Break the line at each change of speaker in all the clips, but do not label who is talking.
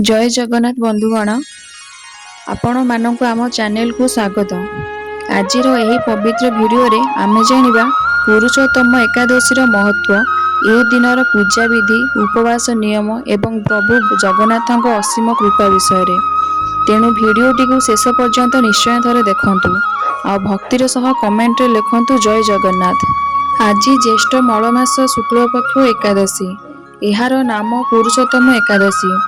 जय जगन्नाथ बंधुगण आपण मानक आम चैनल को स्वागत। आज पवित्र वीडियो रे आमे जानिबा पुरुषोत्तम एकादशी महत्व, यह दिनर पूजा विधि, उपवास नियम एवं प्रभु जगन्नाथ असीम कृपा विषय रे। तेणु वीडियोटी को शेष पर्यंत निश्चय थरे देखंतु आ भक्तिर सह कमेंट रे लिखंतु जय जगन्नाथ। आज ज्येष्ठ मलमास शुक्ल पक्ष एकादशी, यार नाम पुरुषोत्तम एकादशी।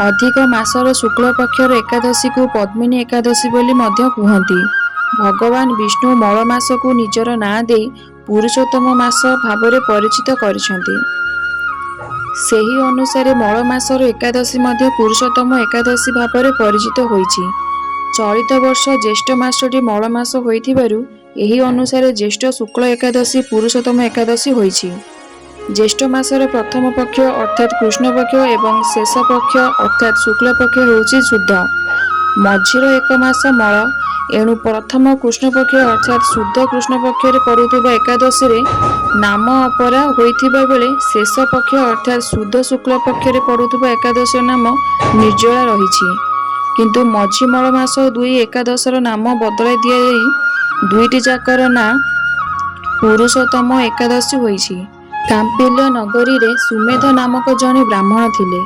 अधिक मासर शुक्ल पक्षर एकादशी को पद्मिनी एकादशी बोली मध्य कहती। भगवान विष्णु मल मास को निजर ना दे पुरुषोत्तम मास भाव परिचित करिसेंती। सेही अनुसारे मल मासर एकादशी मध्य पुरुषोत्तम एकादशी भाव परिचित होईछि। चलित वर्ष ज्येष्ठ मासटी मल मास होइथिबारु एही अनुसारे ज्येष्ठ शुक्ल एकादशी पुरुषोत्तम एकादशी होईछि। ज्येष्ठ मासर प्रथम पक्ष अर्थात कृष्ण पक्ष एवं शेष पक्ष अर्थात शुक्ल पक्ष होउछि शुद्ध। मझिर एक मास मल, एणु प्रथम कृष्ण पक्ष अर्थात शुद्ध कृष्ण पक्ष रे पड़ुथिबा एकादशी रे नाम अपरा होइथिबा बेले शेष पक्ष अर्थात शुद्ध शुक्ल पक्ष रे पड़ुथिबा एकादशी नाम निर्जला रहिछि। किंतु मझी मल मास दुई एकादशर नाम बदलाई दिया जाई दुईटी जाकर ना पुरुषोत्तम एकादशी होइछि। काम्पिल्य नगरी रे सुमेध नामक जने ब्राह्मण थिले।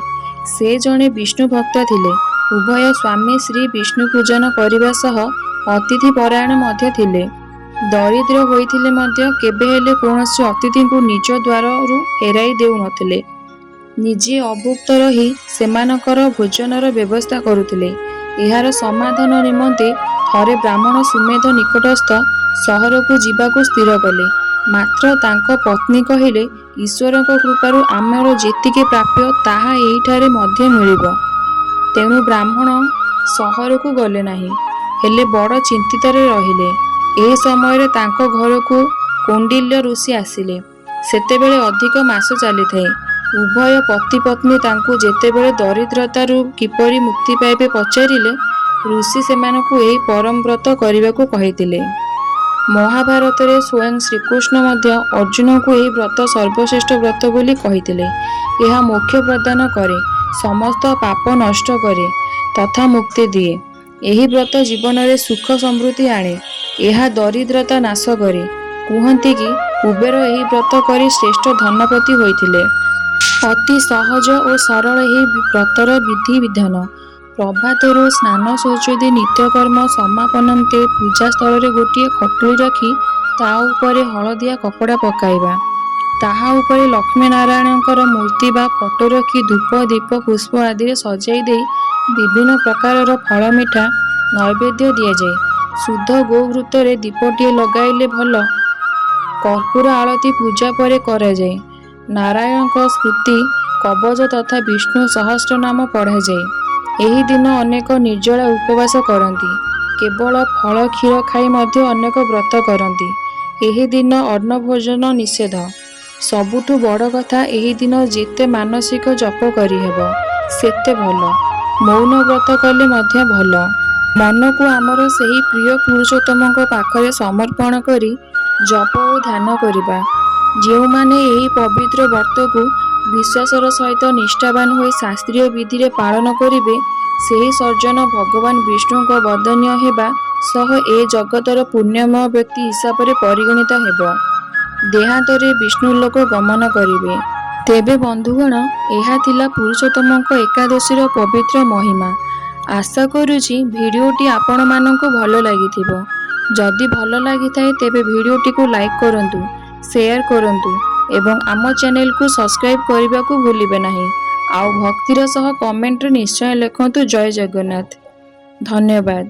से जने विष्णु भक्त थिले। उभय स्वामी श्री विष्णु पूजन करने सह अतिथि परायण मध्य थिले। दरिद्र होइथिले मध्य केबे हेले कोनोसी अतिथि को निज द्वार रु फेराई देउ नथिले। निजे अभुक्त रही सेमानकर भोजनर व्यवस्था करुथिले। एहार समाधान निमंते थरे ब्राह्मण सुमेध निकटस्थ सहर को जीवाकू स्थिर कले। मात्र तांको पत्नी कहिले, ईश्वर को कृपारु आमर जेतिके प्राप्य ताहा एहिठारे मध्य मिलिब। तेणु ब्राह्मण सहर को गले नाही, हेले बड़ चिंतित रहिले। एही समय रे तांको घर को कौंडिल्य ऋषि आसिले। सेतेबेले अधिक मास चलिथाए। उभय पति पत्नी तांको जेतेबेले दरिद्रतारु किपरि मुक्ति पाइबे पचारिले, ऋषि सेमानकु एही परम व्रत करिबाकू कहिथिले। महाभारत रे स्वयं श्रीकृष्ण मध्य अर्जुन को यह व्रत सर्वश्रेष्ठ व्रत बोली कहिथिले। यह मोक्ष प्रदान करे, समस्त पाप नष्ट करे तथा मुक्ति दिए। यही व्रत जीवन रे सुख समृद्धि आणे, यह दरिद्रता नाश करे। कहती कि कुबेर यही व्रत करी श्रेष्ठ धनपति होइथिले। अति सहज और सरल यही व्रतर विधि विधान। प्रभातरु स्नान शौचोदी नित्यकर्म समापनन्ते पूजा स्थल रे गोटे खटुली रखी ता उपरे हलदिया कपड़ा पकाइबा। ताहा उपरे लक्ष्मी नारायणकर मूर्ति बा फोटो रखी धूप दीप पुष्प आदि सजाई दे विभिन्न प्रकार फल मिठा नैवेद्य दिया जाए। शुद्ध गोघृत रे दीपटिए लगाइले भल। कर्पूर आरती पूजा परे करा जाए। नारायण को स्तुति कवच तथा विष्णु सहस्र नाम पढ़ा जाए। एही दिन अनेक निर्जला उपवास करती। केवल फल क्षीर खाई मध्य अनेक व्रत करती। एही दिन अन्न भोजन निषेध। सबुठु बड़ कथा एही दिन जेते मानसिक जप करिहेब सेते भल। मौन व्रत कले मध्य भल। मन को आमर सही प्रिय पुरुषोत्तम पाखरे समर्पण करी जप और ध्यान करिबा। जो माने एही पवित्र व्रत को विश्वासर सहित निष्ठावान हो शास्त्रीय विधि रे पालन करिवे, सेही सर्जन भगवान विष्णु को वदनीय हेबा सह ए जगतर पुण्यमय व्यक्ति हिसाब से परिगणित हेब। देहांतरे विष्णु लोक गमन करिवे। तेबे बंधुगण, एहा थिला पुरुषोत्तम एकादशीर पवित्र महिमा। आशा करुछि भिडियोटी आपण मानकु भल लागिथिबो। जदि भल लागिथाए तेबे भिडियोटी को लाइक करंतु, शेयर करंतु एवं आम चैनल को सब्सक्राइब करने को भूलिबे नहीं। आउ भक्तिर सह कमेंट निश्चय लिखंतु जय जगन्नाथ। धन्यवाद।